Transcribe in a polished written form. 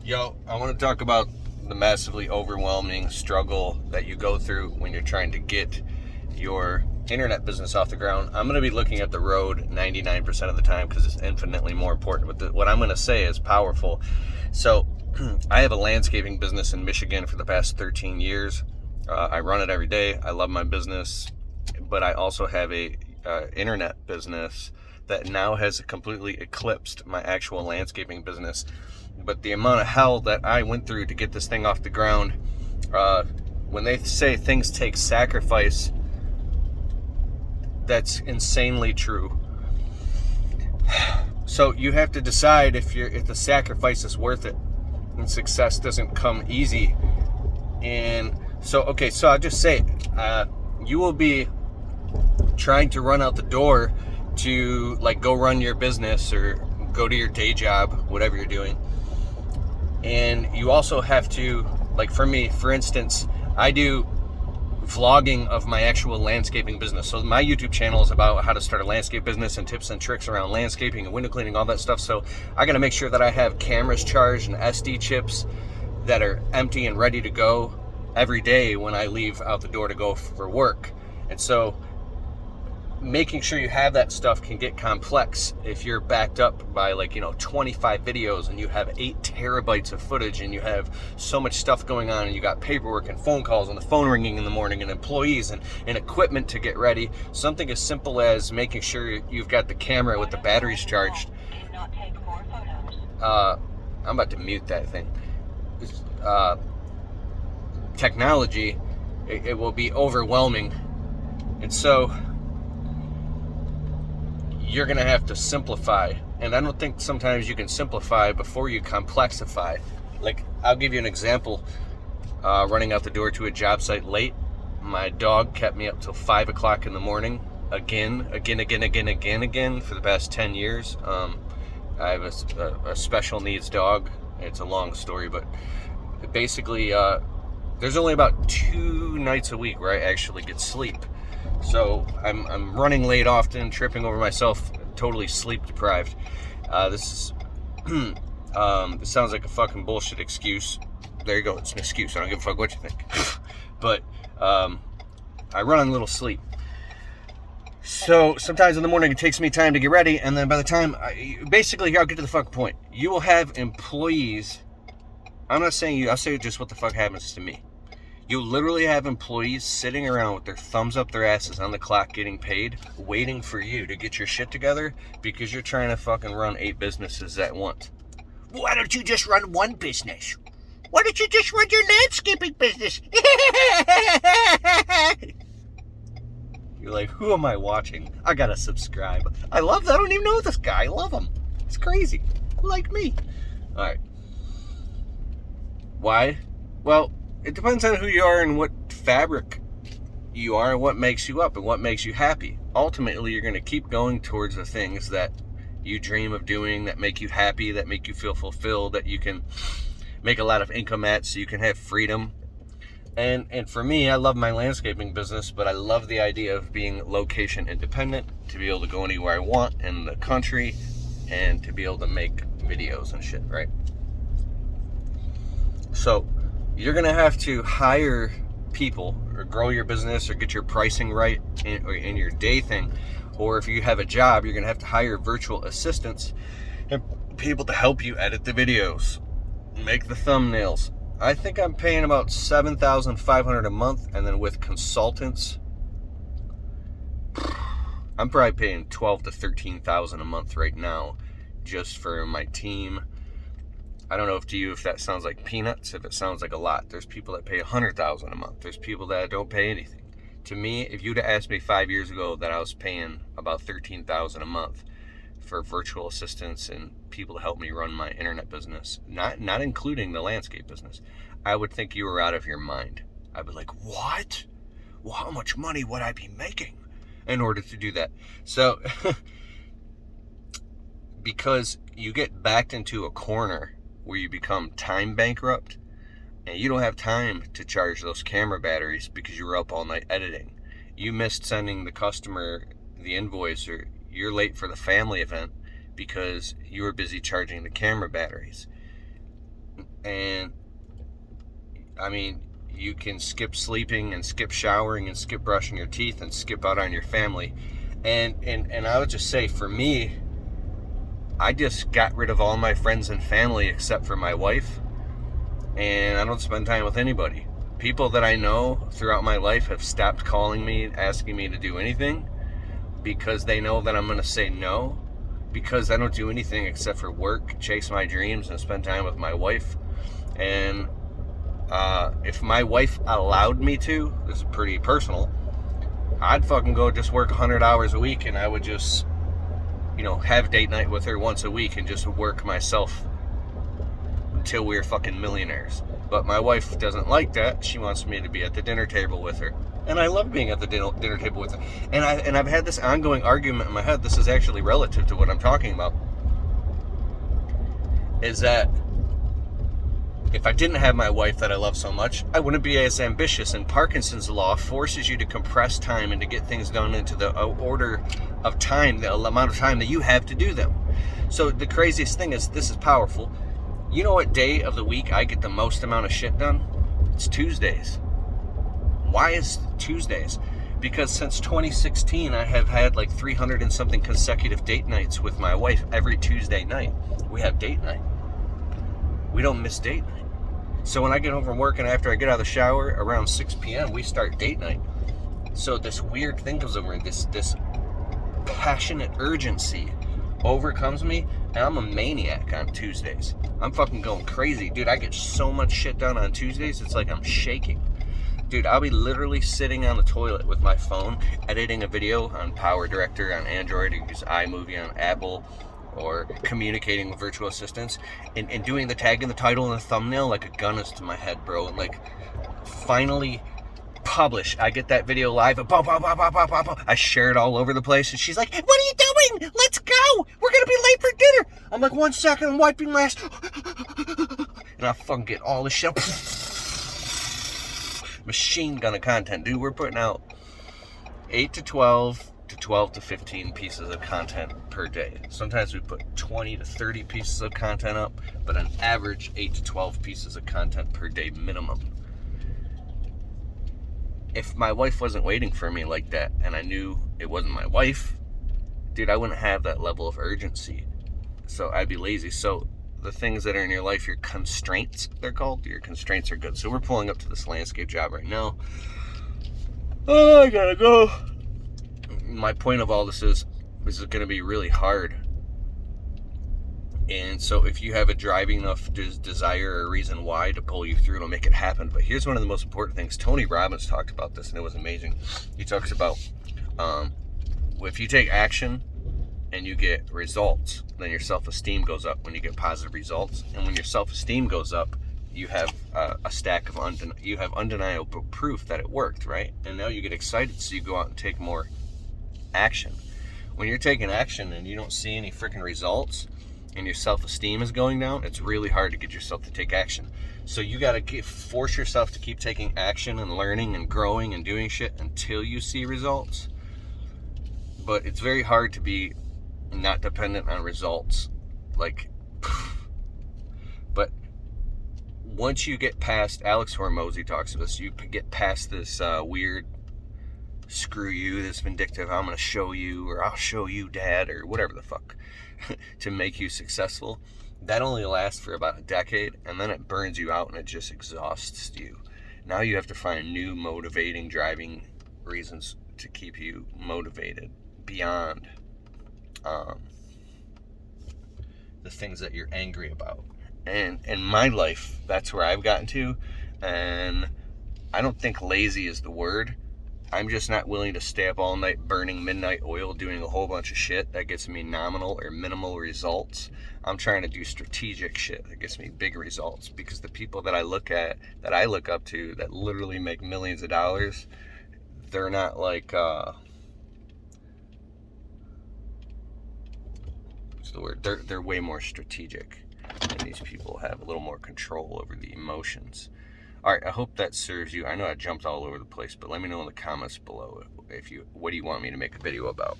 Yo, I want to talk about the massively overwhelming struggle that you go through when you're trying to get your internet business off the ground. I'm going to be looking at the road 99% of the time because it's infinitely more important. But what I'm going to say is powerful. So I have a landscaping business in Michigan for the past 13 years. I run it every day. I love my business, but I also have a internet business that now has completely eclipsed my actual landscaping business. But the amount of hell that I went through to get this thing off the ground, when they say things take sacrifice, that's insanely true. So you have to decide if the sacrifice is worth it, and success doesn't come easy. And so I'll just say, you will be trying to run out the door to go run your business or go to your day job, whatever you're doing. And you also have to, for me, for instance, I do vlogging of my actual landscaping business. So my YouTube channel is about how to start a landscape business and tips and tricks around landscaping and window cleaning, all that stuff. So I got to make sure that I have cameras charged and SD chips that are empty and ready to go every day when I leave out the door to go for work. And so making sure you have that stuff can get complex if you're backed up by 25 videos and you have 8 terabytes of footage and you have so much stuff going on and you got paperwork and phone calls and the phone ringing in the morning and employees and equipment to get ready. Something as simple as making sure you've got the camera with the batteries charged. I'm about to mute that thing. Technology, it will be overwhelming. And so you're going to have to simplify. And I don't think sometimes you can simplify before you complexify. I'll give you an example. Running out the door to a job site late, my dog kept me up till 5 o'clock in the morning again for the past 10 years. I have a special needs dog. It's a long story, but basically there's only about 2 nights a week where I actually get sleep. So I'm running late often, tripping over myself, totally sleep deprived. This sounds like a fucking bullshit excuse. There you go, it's an excuse. I don't give a fuck what you think. But I run on little sleep. So sometimes in the morning it takes me time to get ready, and then by the time I'll get to the fucking point. You will have employees. I'm not saying you, I'll say just what the fuck happens to me. You literally have employees sitting around with their thumbs up their asses on the clock getting paid, waiting for you to get your shit together because you're trying to fucking run 8 businesses at once. Why don't you just run one business? Why don't you just run your landscaping business? You're like, who am I watching? I gotta subscribe. I love that. I don't even know this guy. I love him. It's crazy. Like me. Alright. Why? Well, it depends on who you are and what fabric you are and what makes you up and what makes you happy. Ultimately, you're going to keep going towards the things that you dream of doing, that make you happy, that make you feel fulfilled, that you can make a lot of income at, so you can have freedom. And for me, I love my landscaping business, but I love the idea of being location independent, to be able to go anywhere I want in the country, and to be able to make videos and shit, right? So you're going to have to hire people or grow your business or get your pricing right in your day thing. Or if you have a job, you're going to have to hire virtual assistants and people to help you edit the videos, make the thumbnails. I think I'm paying about $7,500 a month. And then with consultants, I'm probably paying $12,000 to $13,000 a month right now just for my team. I don't know if that sounds like peanuts, if it sounds like a lot. There's people that pay $100,000 a month. There's people that don't pay anything. To me, if you'd have asked me 5 years ago that I was paying about $13,000 a month for virtual assistants and people to help me run my internet business, not including the landscape business, I would think you were out of your mind. I'd be like, what? Well, how much money would I be making in order to do that? So, because you get backed into a corner where you become time bankrupt and you don't have time to charge those camera batteries because you were up all night editing. You missed sending the customer the invoice, or you're late for the family event because you were busy charging the camera batteries. And I mean, you can skip sleeping and skip showering and skip brushing your teeth and skip out on your family. And I would just say, for me, I just got rid of all my friends and family except for my wife, and I don't spend time with anybody. People that I know throughout my life have stopped calling me, asking me to do anything, because they know that I'm going to say no, because I don't do anything except for work, chase my dreams, and spend time with my wife. And if my wife allowed me to, this is pretty personal, I'd fucking go just work 100 hours a week, and I would just, have date night with her once a week and just work myself until we're fucking millionaires. But my wife doesn't like that. She wants me to be at the dinner table with her. And I love being at the dinner table with her. And I've had this ongoing argument in my head. This is actually relative to what I'm talking about. Is that if I didn't have my wife that I love so much, I wouldn't be as ambitious. And Parkinson's law forces you to compress time and to get things done into the order of time, the amount of time that you have to do them. So the craziest thing is, this is powerful. You know what day of the week I get the most amount of shit done? It's Tuesdays. Why is Tuesdays? Because since 2016, I have had like 300 and something consecutive date nights with my wife. Every Tuesday night, we have date night. We don't miss date night. So when I get home from work and after I get out of the shower around 6 p.m., we start date night. So this weird thing comes over, this passionate urgency overcomes me, and I'm a maniac on Tuesdays. I'm fucking going crazy. Dude, I get so much shit done on Tuesdays, it's like I'm shaking. Dude, I'll be literally sitting on the toilet with my phone, editing a video on Power Director on Android, or use iMovie on Apple, or communicating with virtual assistants, and doing the tag and the title and the thumbnail like a gun is to my head, bro. And like, finally publish. I get that video live, and I share it all over the place, and she's like, "What are you doing? Let's go! We're gonna be late for dinner." I'm like, 1 second, I'm wiping my ass. And I fucking get all this shit. Machine gun of content. Dude, we're putting out 8 to 12 to 12 to 15 pieces of content per day. Sometimes we put 20 to 30 pieces of content up, but on average 8 to 12 pieces of content per day minimum. If my wife wasn't waiting for me like that, and I knew it wasn't my wife, dude, I wouldn't have that level of urgency. So I'd be lazy. So the things that are in your life, your constraints, they're called. Your constraints are good. So we're pulling up to this landscape job right now. Oh, I gotta go. My point of all this is going to be really hard. And so if you have a driving enough desire or reason why to pull you through, it'll make it happen. But here's one of the most important things. Tony Robbins talked about this, and it was amazing. He talks about if you take action and you get results, then your self-esteem goes up when you get positive results. And when your self-esteem goes up, you have a stack of you have undeniable proof that it worked, right? And now you get excited, so you go out and take more action. When you're taking action and you don't see any freaking results and your self-esteem is going down, it's really hard to get yourself to take action. So you got to force yourself to keep taking action and learning and growing and doing shit until you see results. But it's very hard to be not dependent on results. But once you get past, Alex Hormozy talks about this, you get past this weird screw you, this vindictive, I'm going to show you, or I'll show you, dad, or whatever the fuck, to make you successful. That only lasts for about a decade, and then it burns you out and it just exhausts you. Now you have to find new motivating, driving reasons to keep you motivated beyond the things that you're angry about. And in my life, that's where I've gotten to, and I don't think lazy is the word. I'm just not willing to stay up all night burning midnight oil, doing a whole bunch of shit that gets me nominal or minimal results. I'm trying to do strategic shit that gets me big results, because the people that I look up to, that literally make millions of dollars, they're not like, what's the word? They're way more strategic, and these people have a little more control over the emotions. All right, I hope that serves you. I know I jumped all over the place, but let me know in the comments below what do you want me to make a video about.